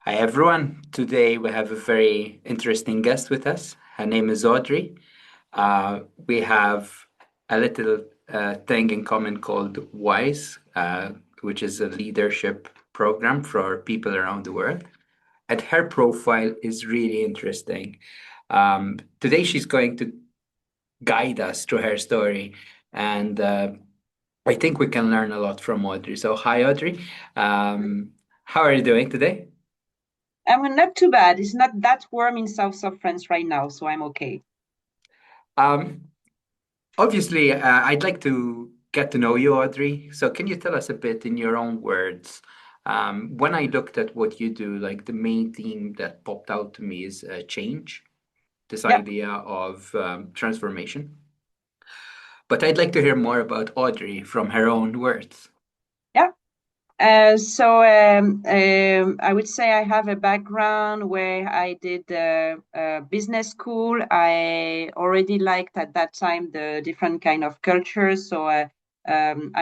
Hi everyone. Today we have a very interesting guest with us. Her name is Audrey. We have a little thing in common called WISE, which is a leadership program for people around the world. And her profile is really interesting. Today she's going to guide us through her story, and I think we can learn a lot from Audrey. So, hi Audrey. How are you doing today? Not too bad. It's not that warm in south of France right now, so I'm okay. Um, Obviously, I'd like to get to know you, Audrey. So, can you tell us a bit in your own words? When I looked at what you do, like the main theme that popped out to me is change, this Yeah, idea of transformation. But I'd like to hear more about Audrey from her own words. yeah. I would say I have a background where I did business school. I already liked at that time the different kind of cultures. I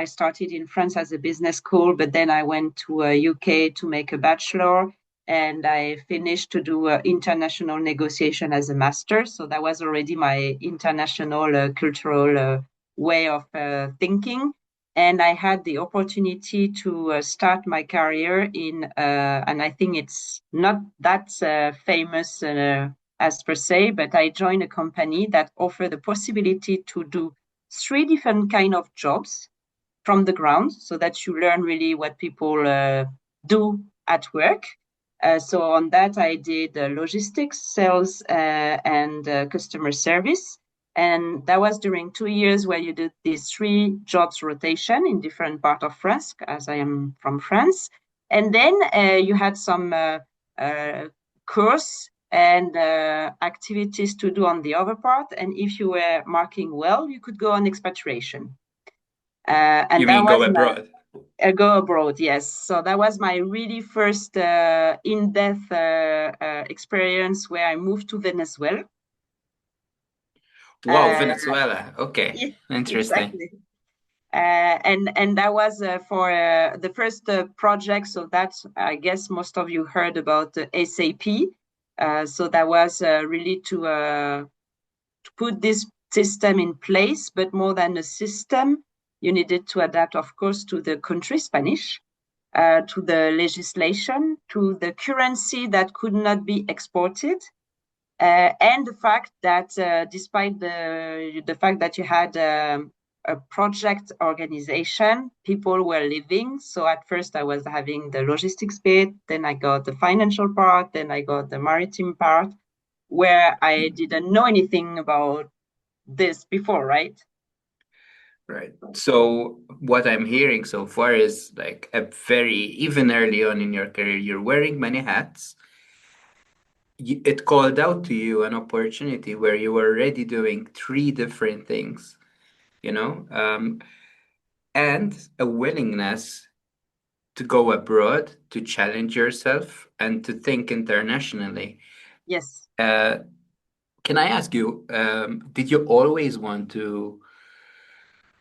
started in France as a business school, but then I went to UK to make a bachelor, and I finished to do international negotiation as a master. So that was already my international cultural way of thinking, and I had the opportunity to start my career in, and I think it's not that famous as per se, but I joined a company that offered the possibility to do three different kind of jobs from the ground, so that you learn really what people do at work. So on that, I did logistics, sales, and customer service. And that was during 2 years where you did these three jobs rotation in different part of France, as I am from France. And then you had some uh, course and activities to do on the other part. And if you were marking well, you could go on expatriation. And You that mean go was my abroad? go abroad, yes. So that was my really first in-depth experience where I moved to Venezuela. Wow, Uh, Venezuela. Okay, yeah, interesting. exactly. And that was for the first project. So that's, I guess, most of you heard about SAP. So that was really to put this system in place, but more than a system, you needed to adapt, of course, to the country, Spanish, to the legislation, to the currency that could not be exported, and the fact that despite the fact that you had a project organization, people were leaving. So at first I was having the logistics bit, then I got the financial part, then I got the maritime part, where I didn't know anything about this before, right? Right. So what I'm hearing so far is like a very, even early on in your career, you're wearing many hats. It called out to you an opportunity where you were already doing three different things, you know, and a willingness to go abroad, to challenge yourself, and to think internationally. Yes. Uh, can I ask you, did you always want to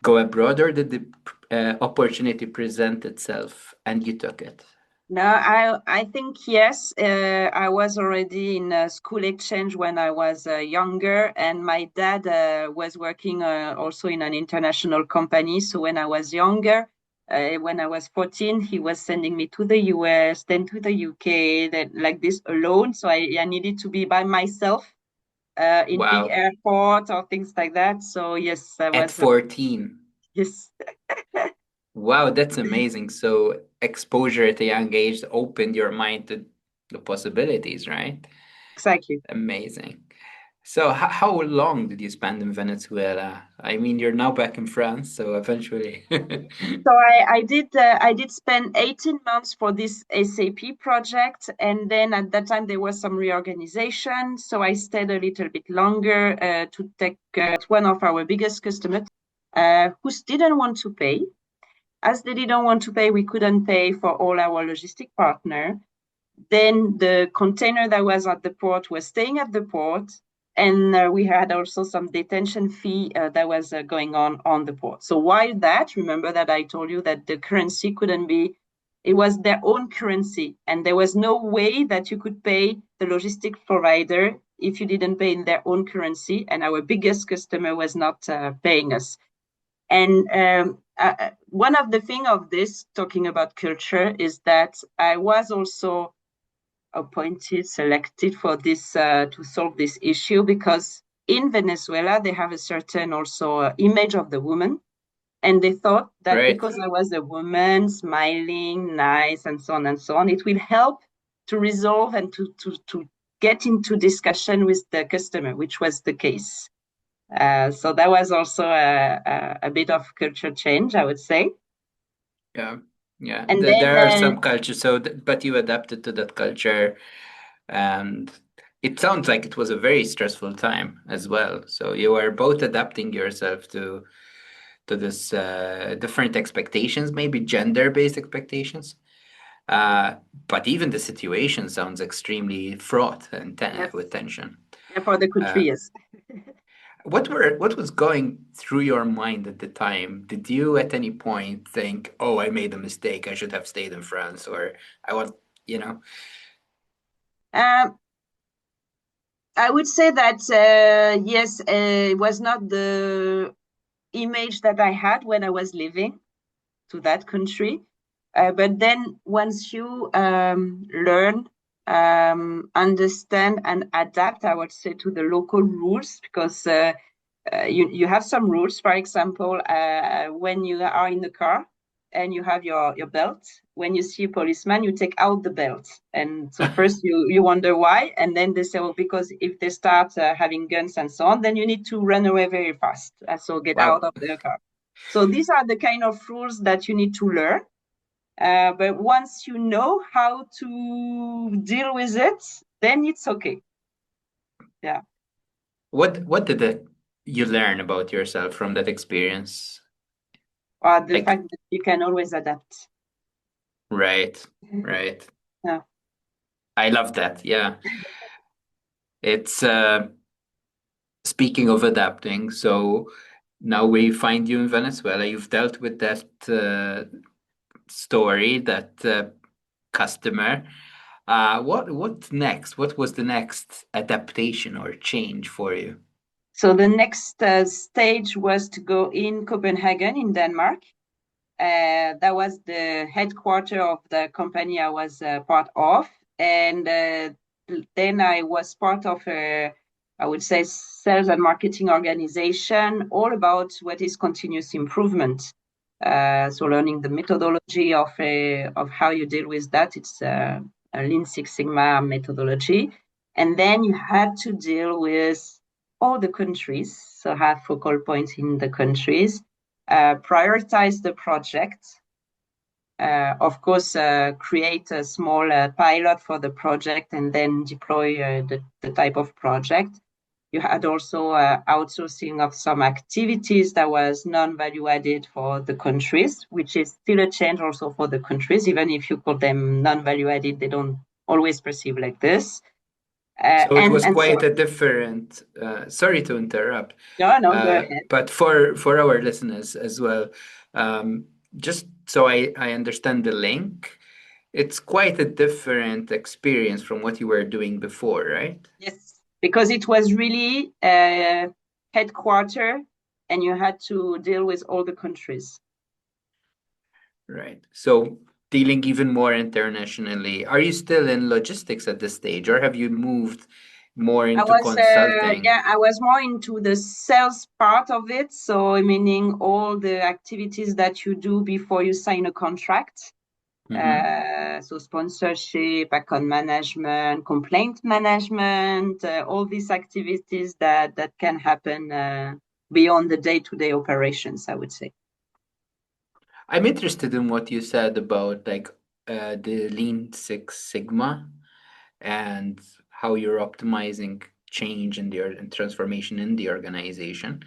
go abroad, or did the opportunity present itself and you took it? No, I think yes. I was already in a school exchange when I was younger, and my dad was working also in an international company. So when I was younger, when I was 14, he was sending me to the US, then to the UK, then like this alone. So I needed to be by myself in big Wow. airport or things like that. So yes, I At was 14. yes, Wow, that's amazing. So exposure at a young age opened your mind to the possibilities, right? exactly. Amazing. So how long did you spend in Venezuela? I mean, you're now back in France, so eventually. So I did spend 18 months for this SAP project, and then at that time there was some reorganization. So I stayed a little bit longer to take one of our biggest customers who didn't want to pay. As they didn't want to pay, we couldn't pay for all our logistic partner. Then the container that was at the port was staying at the port, and we had also some detention fee that was going on the port. So while that, remember that I told you that the currency couldn't be It was their own currency, and there was no way that you could pay the logistic provider if you didn't pay in their own currency. And our biggest customer was not paying us. And one of the things of this, talking about culture, is that I was also appointed, selected for this to solve this issue because in Venezuela they have a certain also image of the woman, and they thought that Right. because I was a woman, smiling, nice, and so on, it will help to resolve and to get into discussion with the customer, which was the case. So that was also a bit of culture change, I would say. Yeah. Yeah. And There are then some cultures, so but you adapted to that culture, and it sounds like it was a very stressful time as well. So you were both adapting yourself to this different expectations, maybe gender-based expectations. Uh, but even the situation sounds extremely fraught and yes, with tension. yeah, for the Uh, country, yes. what was going through your mind at the time? Did you at any point think, "Oh, I made a mistake. I should have stayed in France," or I want, you know? Um, I would say that yes, it was not the image that I had when I was living to that country. But then once you learn, understand, and adapt, I would say, to the local rules, because you have some rules. For example, when you are in the car and you have your belt, when you see a policeman, you take out the belt. And so first you wonder why, and then they say, well, because if they start having guns and so on, then you need to run away very fast. So get out Wow. of the car. So these are the kind of rules that you need to learn. But once you know how to deal with it, then it's okay. Yeah. What did you learn about yourself from that experience? The Like, fact that you can always adapt. right, right. Yeah. I love that. Yeah. It's speaking of adapting, so now we find you in Venezuela. You've dealt with that story, that customer. What next? What was the next adaptation or change for you? So the next stage was to go in Copenhagen in Denmark. That was the headquarter of the company I was part of. And then I was part of a, I would say, sales and marketing organization all about what is continuous improvement. So learning the methodology of how you deal with that. It's a Lean Six Sigma methodology. And then you had to deal with all the countries, so have focal points in the countries, prioritize the project, of course, create a small pilot for the project and then deploy the type of project. You had also outsourcing of some activities that was non-value added for the countries, which is still a change also for the countries. Even if you call them non-value added, they don't always perceive like this. So it was And so quite a different. Sorry to interrupt, no, no, go ahead. but for our listeners as well, um, just so I understand the link, it's quite a different experience from what you were doing before, right? Yes, because it was really headquarter, and you had to deal with all the countries. Right. So dealing even more internationally, are you still in logistics at this stage, or have you moved more into consulting? I was more into the sales part of it. So meaning all the activities that you do before you sign a contract. Hmm. So sponsorship, account management, complaint management, all these activities that can happen beyond the day-to-day operations, I would say. I'm interested in what you said about like the Lean Six Sigma and how you're optimizing change in the and transformation in the organization.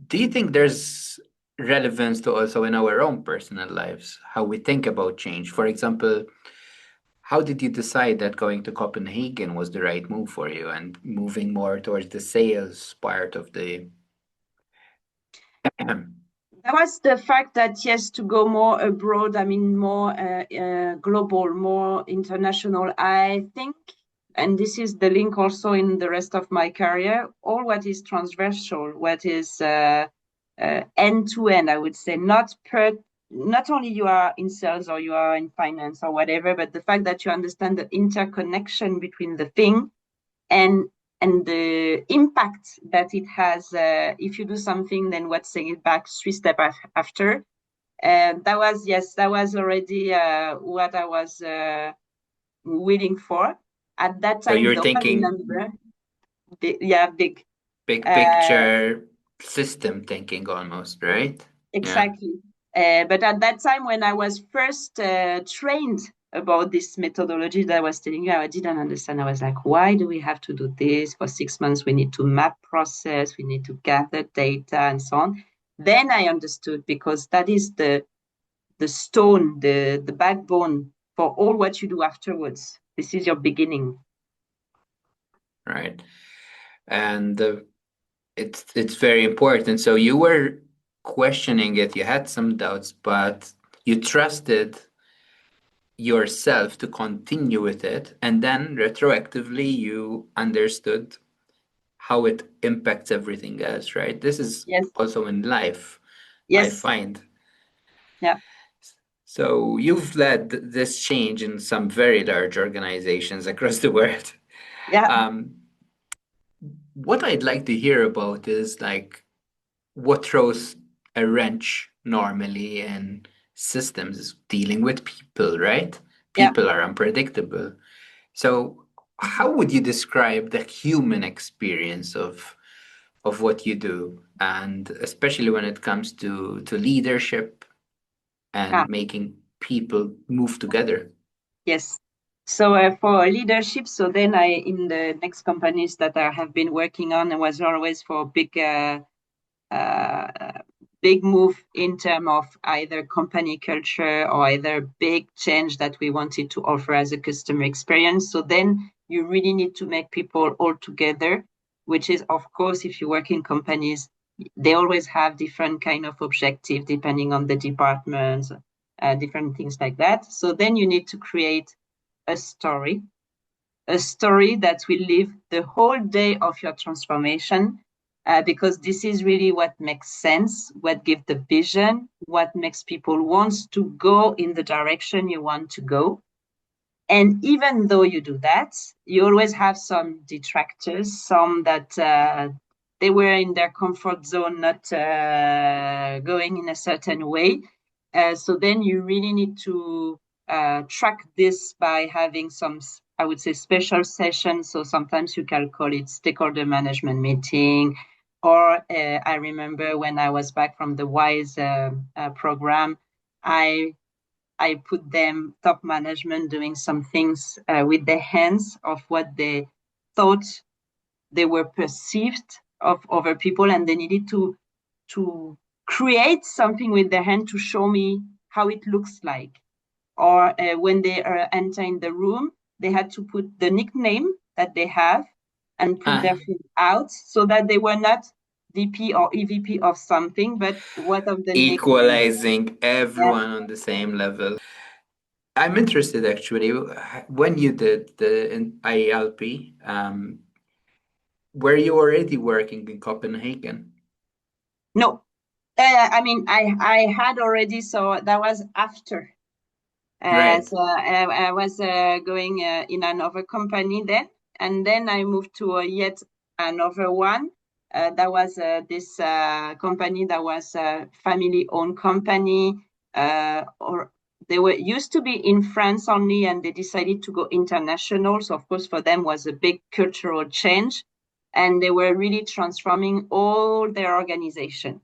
Do you think there's relevance to also in our own personal lives, how we think about change? For example, how did you decide that going to Copenhagen was the right move for you and moving more towards the sales part of the That was the fact that, yes, to go more abroad, I mean, more global, more international, I think, and this is the link also in the rest of my career, all what is transversal, what is end to end, I would say, not only you are in sales or you are in finance or whatever, but the fact that you understand the interconnection between the thing and the impact that it has if you do something, then what's saying it back 3 steps after. And that was, yes, that was already what I was willing for at that So time. you're Though I thinking remember, yeah, big, big uh, picture system thinking almost, right? Yeah. exactly. But at that time, when I was first trained about this methodology that I was telling you, I didn't understand. I was like, why do we have to do this for 6 months? We need to map process, we need to gather data and so on. Then I understood, because that is the stone, the backbone for all what you do afterwards. This is your beginning. Right. And it's very important. So you were questioning it, you had some doubts, but you trusted yourself to continue with it, and then retroactively you understood how it impacts everything else, right? This is Yes, also in life, I yes, find. yeah, So you've led this change in some very large organizations across the world. yeah, Um, what I'd like to hear about is like what throws a wrench normally in systems is dealing with people, right? yeah. People are unpredictable. So how would you describe the human experience of what you do, and especially when it comes to leadership Ah, and making people move together? yes. So for leadership, so then I, in the next companies that I have been working on, it was always for uh, big move in terms of either company culture or either big change that we wanted to offer as a customer experience. So then you really need to make people all together, which is, of course, if you work in companies, they always have different kind of objective depending on the departments, different things like that. So then you need to create a story, a story that will live the whole day of your transformation, because this is really what makes sense, what gives the vision, what makes people want to go in the direction you want to go. And even though you do that, you always have some detractors, some that they were in their comfort zone, not going in a certain way. So then you really need to track this by having some, I would say, special sessions. So sometimes you can call it stakeholder management meeting. Or I remember when I was back from the WISE program, I I put them, top management, doing some things with their hands of what they thought they were perceived of other people, and they needed to create something with their hand to show me how it looks like. Or when they enter in the room, they had to put the nickname that they have and put their Ah, foot out, so that they were not VP or EVP of something, but what of the nickname. equalizing Yeah. everyone on the same level. I'm interested actually when you did the IELP, were you already working in Copenhagen? No, I mean, I had already, so that was after. Right. So I was going in another company then, and then I moved to yet another one. That was this company that was a family-owned company, or they were used to be in France only, and they decided to go international. So of course, for them was a big cultural change, and they were really transforming all their organization.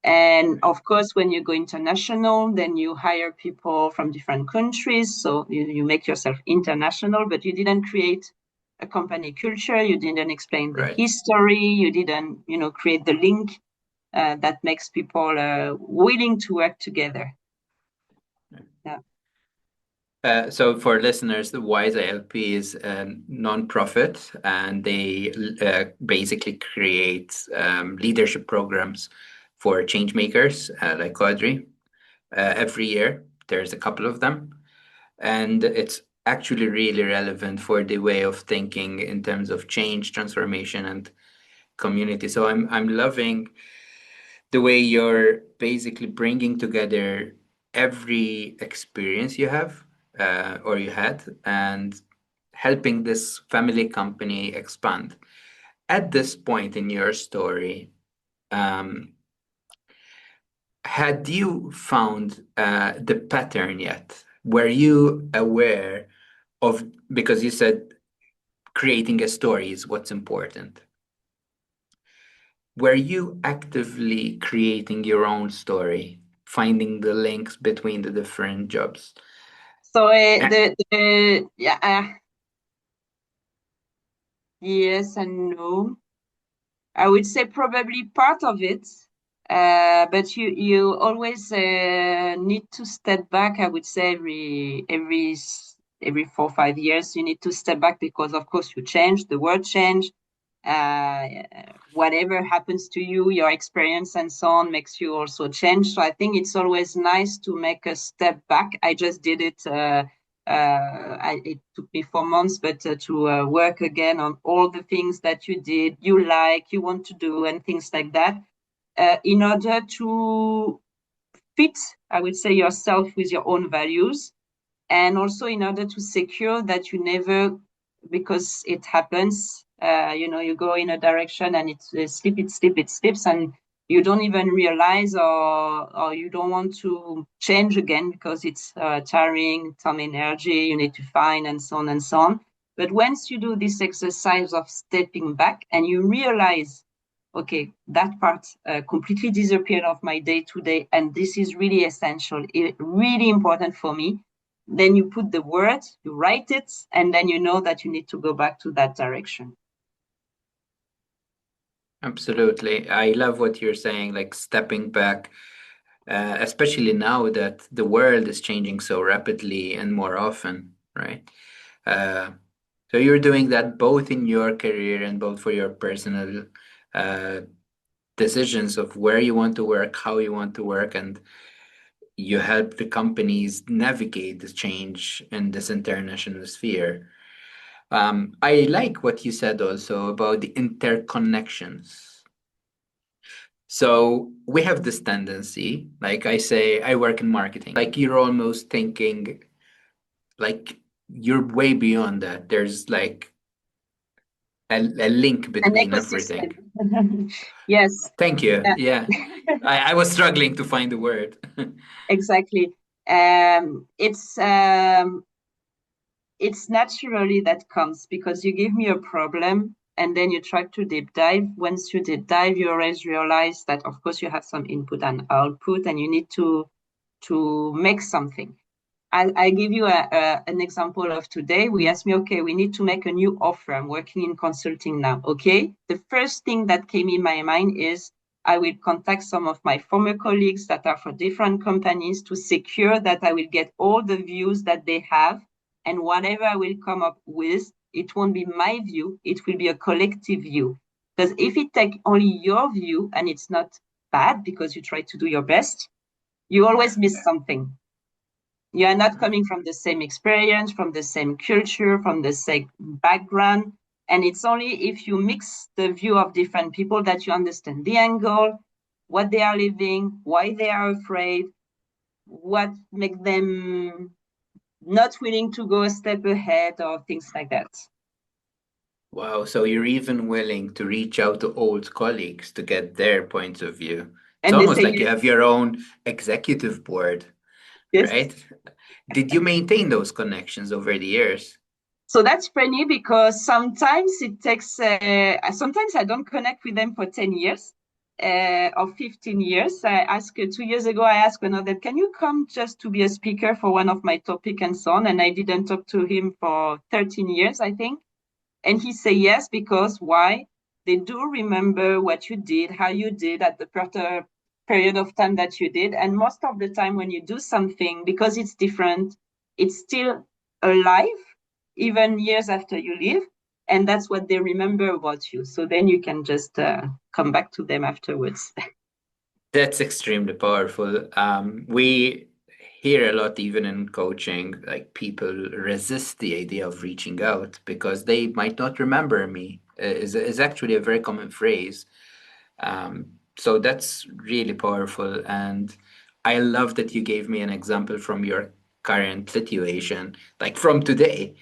And of course, when you go international, then you hire people from different countries. So you make yourself international, but you didn't create a company culture. You didn't explain the Right. history. You didn't, create the link that makes people willing to work together. Yeah. So for listeners, the WISE ILP is a non-profit, and they basically create leadership programs for change makers like Audrey. Every year, there's a couple of them, and it's actually really relevant for the way of thinking in terms of change, transformation, and community. So I'm loving the way you're basically bringing together every experience you have or you had and helping this family company expand. At this point in your story, um, had you found the pattern yet? Were you aware of, because you said creating a story is what's important. Were you actively creating your own story, finding the links between the different jobs? So A- yeah, yes and no. I would say probably part of it, but you always need to step back. I would say every 4 or 5 years you need to step back because of course you change, the world change. Uh, Whatever happens to you, your experience and so on makes you also change. So I think it's always nice to make a step back. I just did it. It took me 4 months, but to work again on all the things that you did, you like, you want to do, and things like that, in order to fit, I would say, yourself with your own values, and also in order to secure that you never, because it happens, you go in a direction and it slips, and you don't even realize, or you don't want to change again because it's tiring, some energy you need to find, and so on and so on. But once you do this exercise of stepping back and you realize, okay, that part completely disappeared off my day to day, and this is really essential, really important for me, then you put the word, you write it, and then you know that you need to go back to that direction. Absolutely. I love what you're saying, like stepping back, especially now that the world is changing so rapidly and more often, right? Uh, so you're doing that both in your career and both for your personal uh, decisions of where you want to work, how you want to work, and you help the companies navigate the change in this international sphere. I like what you said also about the interconnections. So we have this tendency, like I say, I work in marketing, like you're almost thinking like you're way beyond that. There's like a link An between ecosystem. everything. Yes. Thank you. Yeah. Yeah. I was struggling to find the word. Exactly. It's naturally that comes because you give me a problem and then you try to deep dive. Once you deep dive, you always realize that of course you have some input and output, and you need to make something. I give you an example of today. We asked me, okay, we need to make a new offer. I'm working in consulting now. Okay. The first thing that came in my mind is I will contact some of my former colleagues that are for different companies to secure that I will get all the views that they have. And whatever I will come up with, it won't be my view. It will be a collective view. Because if it take only your view and it's not bad because you try to do your best, you always miss something. You are not coming from the same experience, from the same culture, from the same background. And it's only if you mix the view of different people that you understand the angle, what they are living, why they are afraid, what makes them not willing to go a step ahead, or things like that. Wow, so you're even willing to reach out to old colleagues to get their points of view. It's And they almost say like you yes, have your own executive board, yes. right? Did you maintain those connections over the years? So that's funny because sometimes it takes, sometimes I don't connect with them for 10 years or 15 years. I asked 2 years ago, I asked one of them, can you come just to be a speaker for one of my topic and so on? And I didn't talk to him for 13 years, I think. And he said yes, because why? They do remember what you did, how you did at the period of time that you did. And most of the time when you do something, because it's different, it's still alive, even years after you leave. And that's what they remember about you. So then you can just come back to them afterwards. That's extremely powerful. We hear a lot, even in coaching, like people resist the idea of reaching out because they might not remember me. Is actually a very common phrase. So that's really powerful, and I love that you gave me an example from your current situation, like from today,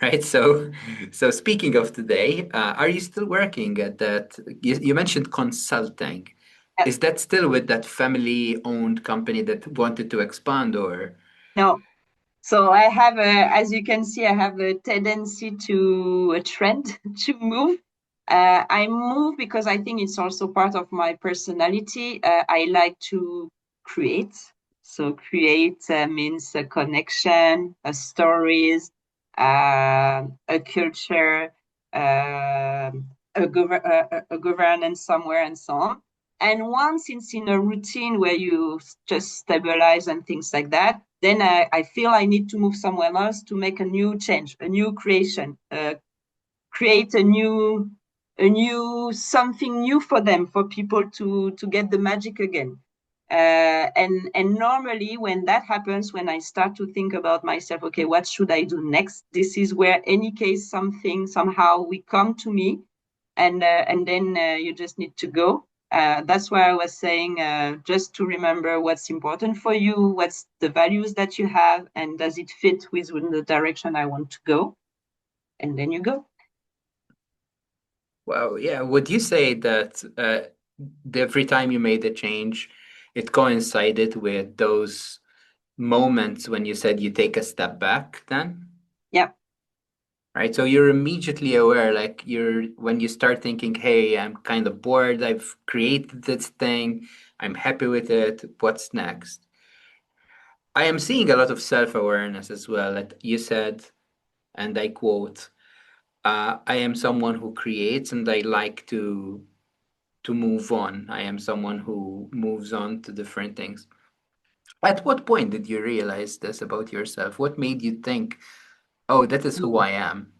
right? So speaking of today, are you still working at that? You mentioned consulting. Is that still with that family-owned company that wanted to expand, or? No. So I have as you can see, I have a tendency to a trend to move. I move because I think it's also part of my personality. I like to create. So create means a connection, a stories, a culture, a governance somewhere, and so on. And once it's in a routine where you just stabilize and things like that, then I feel I need to move somewhere else to make a new change, a new creation, create a new something new for them, for people to get the magic again. And normally when that happens, when I start to think about myself, okay, what should I do next? This is where any case something somehow we come to me, and then you just need to go. That's why I was saying, just to remember what's important for you, what's the values that you have, and does it fit within the direction I want to go, and then you go. Well, yeah. Would you say that every time you made a change, it coincided with those moments when you said you take a step back then? Yeah. Right? So you're immediately aware, like you're when you start thinking, hey, I'm kind of bored, I've created this thing, I'm happy with it, what's next? I am seeing a lot of self-awareness as well. That you said, and I quote, I am someone who creates and I like to move on. I am someone who moves on to different things. At what point did you realize this about yourself? What made you think, oh, that is who I am?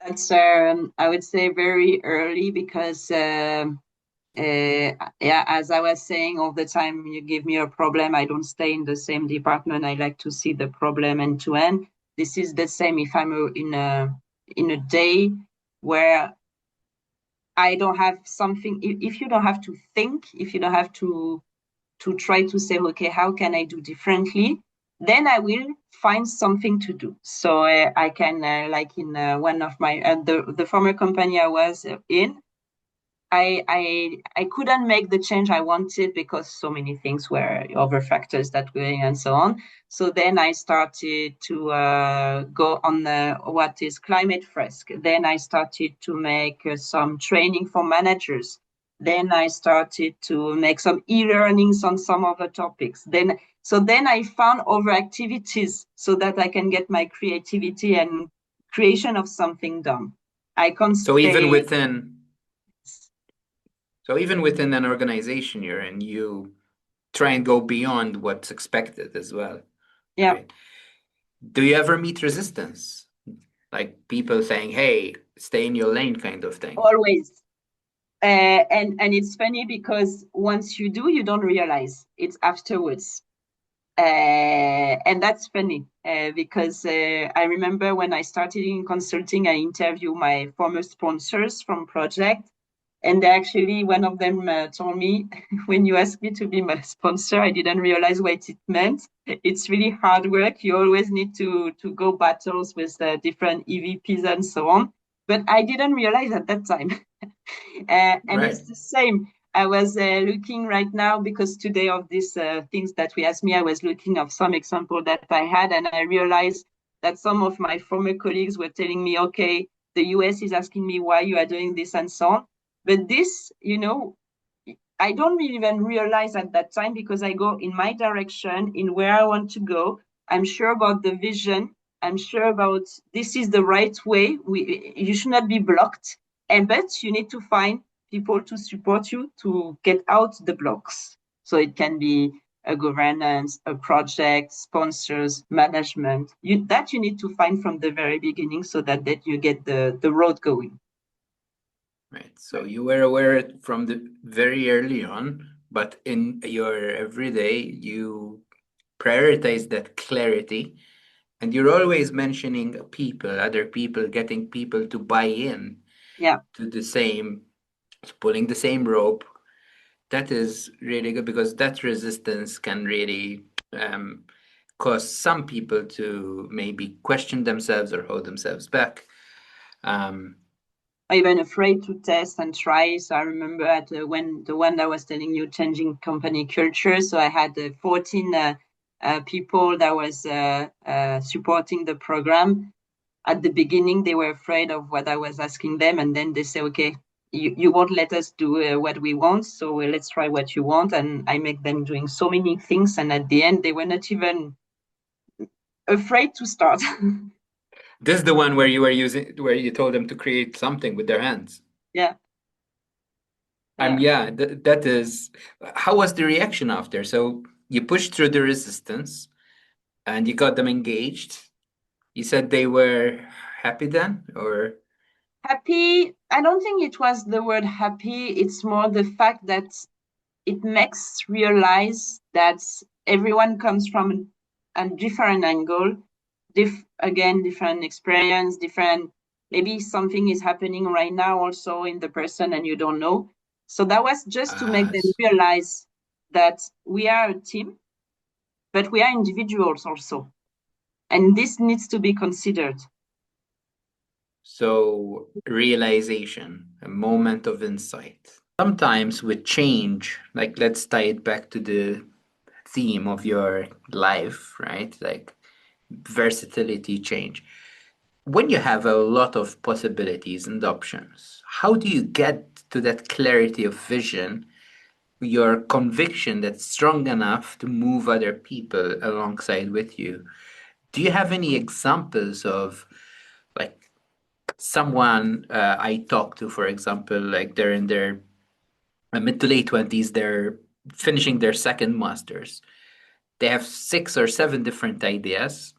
That's I would say very early, because yeah, as I was saying, all the time you give me a problem, I don't stay in the same department. I like to see the problem end to end. This is the same if I'm in a day where I don't have something. If you don't have to think, if you don't have to try to say, okay, how can I do differently? Then I will find something to do. So I can, like in one of my the former company I was in, I couldn't make the change I wanted because so many things were other factors that were in and so on. So then I started to go on what is climate risk. Then I started to make some training for managers. Then I started to make some e-learnings on some other topics. Then I found other activities so that I can get my creativity and creation of something done. I can't So even stay. within so even within an organization you're in, you try and go beyond what's expected as well, Yeah. right? Do you ever meet resistance? Like people saying, hey, stay in your lane kind of thing. Always. And it's funny because once you do, you don't realize it's afterwards. And that's funny because I remember when I started in consulting, I interviewed my former sponsors from project, and actually one of them told me, when you asked me to be my sponsor, I didn't realize what it meant. It's really hard work. You always need to go battles with different EVPs and so on. But I didn't realize at that time. And Right. it's the same. I was looking right now because today of these things that we asked me, I was looking of some example that I had, and I realized that some of my former colleagues were telling me, okay, the US is asking me why you are doing this and so on. But this, I don't really even realize at that time because I go in my direction, in where I want to go. I'm sure about the vision. I'm sure about this is the right way. You should not be blocked. But you need to find people to support you to get out the blocks. So it can be a governance, a project, sponsors, management. That you need to find from the very beginning so that you get the road going. Right. So you were aware from the very early on, but in your everyday, you prioritize that clarity, and you're always mentioning people, other people, getting people to buy in Yeah. to the same, pulling the same rope. That is really good because that resistance can really um, cause some people to maybe question themselves or hold themselves back. Um, Or even afraid to test and try. So I remember at when the one that was telling you changing company culture. So I had 14 people that was supporting the program. At the beginning, they were afraid of what I was asking them, and then they say, "Okay, you won't let us do what we want, so let's try what you want." And I make them doing so many things, and at the end, they were not even afraid to start. this is the one where you were using, where you told them to create something with their hands. Yeah, yeah. Yeah, that is. How was the reaction after? So you pushed through the resistance and you got them engaged. You said they were happy then, or Happy, I don't think it was the word happy. It's more the fact that it makes realize that everyone comes from a different angle, again, different experience, different, maybe something is happening right now also in the person and you don't know. So that was just to make them s- realize that we are a team, but we are individuals also. And this needs to be considered. so realization, a moment of insight. Sometimes with change, like let's tie it back to the theme of your life, right? Like versatility, change. When you have a lot of possibilities and options, how do you get to that clarity of vision, your conviction that's strong enough to move other people alongside with you? Do you have any examples of like someone I talk to, for example, like they're in their mid to late 20s, they're finishing their second master's. They have 6 or 7 different ideas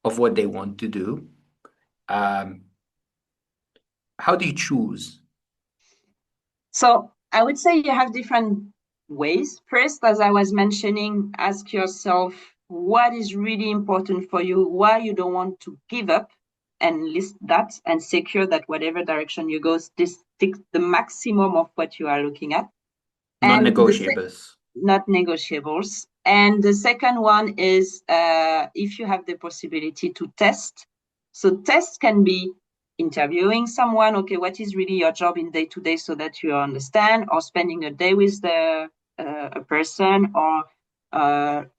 of what they want to do. Um, how do you choose? So I would say you have different ways. First, as I was mentioning, ask yourself what is really important for you, why you don't want to give up, and list that and secure that whatever direction you go, this takes the maximum of what you are looking at. And Non-negotiables. not negotiables. And the second one is if you have the possibility to test. So test can be interviewing someone. Okay, what is really your job in day to day, so that you understand, or spending a day with a person, or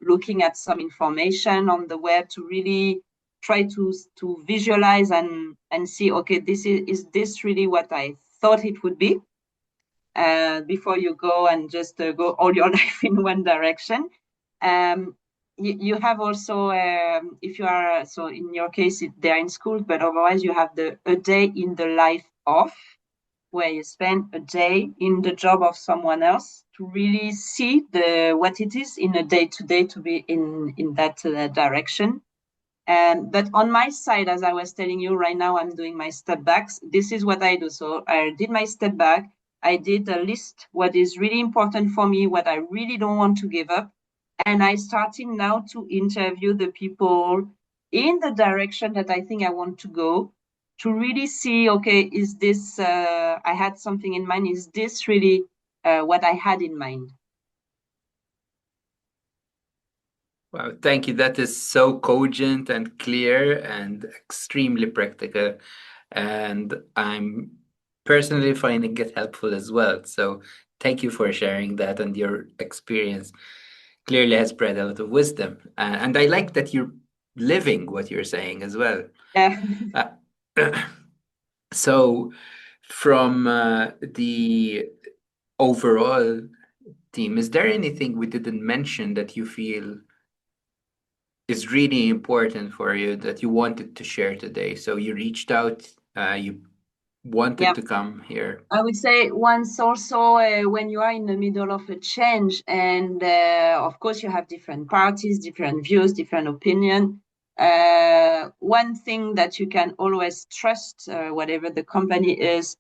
looking at some information on the web to really try to visualize and see. Okay, is this really what I thought it would be? Before you go and just go all your life in one direction. Um, you have also, if you are, so in your case, they're in school, but otherwise you have a day in the life of, where you spend a day in the job of someone else to really see what it is in a day to day to be in that direction. But on my side, as I was telling you right now, I'm doing my step backs. This is what I do. So I did my step back. I did a list what is really important for me, what I really don't want to give up. And I starting now to interview the people in the direction that I think I want to go, to really see, okay, is this, I had something in mind, is this really what I had in mind? Wow, thank you. That is so cogent and clear and extremely practical. And I'm personally finding it helpful as well. So thank you for sharing that, and your experience clearly has bred a lot of wisdom. And I like that you're living what you're saying as well. Yeah. Uh, so from the overall team, is there anything we didn't mention that you feel is really important for you that you wanted to share today? So you reached out, you wanted Yeah. to come here. I would say once also when you are in the middle of a change, and of course you have different parties, different views, different opinion. One thing that you can always trust, whatever the company is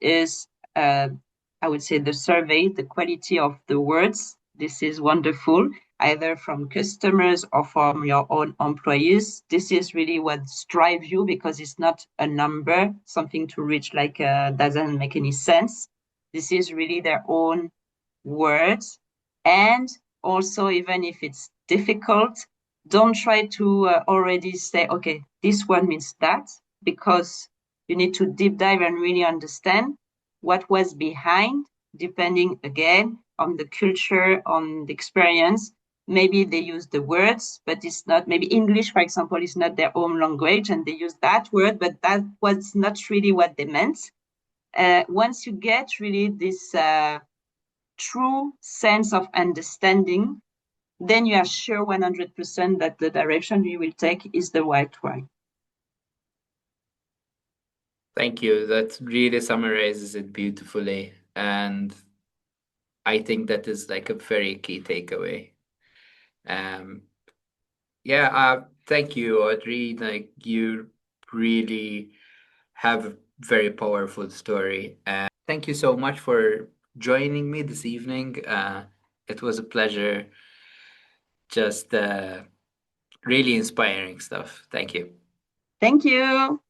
I would say the survey, the quality of the words This is wonderful, either from customers or from your own employees. This is really what drives you because it's not a number, something to reach like doesn't make any sense. This is really their own words. And also, even if it's difficult, don't try to already say, okay, this one means that, because you need to deep dive and really understand what was behind, depending again on the culture, on the experience. Maybe they use the words, but it's not, maybe English, for example, is not their own language and they use that word, but that was not really what they meant. Once you get really this true sense of understanding, then you are sure 100% that the direction you will take is the right one. Thank you. That really summarizes it beautifully. And I think that is like a very key takeaway. Um, yeah, thank you, Audrey. Like you really have a very powerful story. Thank you so much for joining me this evening. It was a pleasure. Just really inspiring stuff. Thank you. Thank you.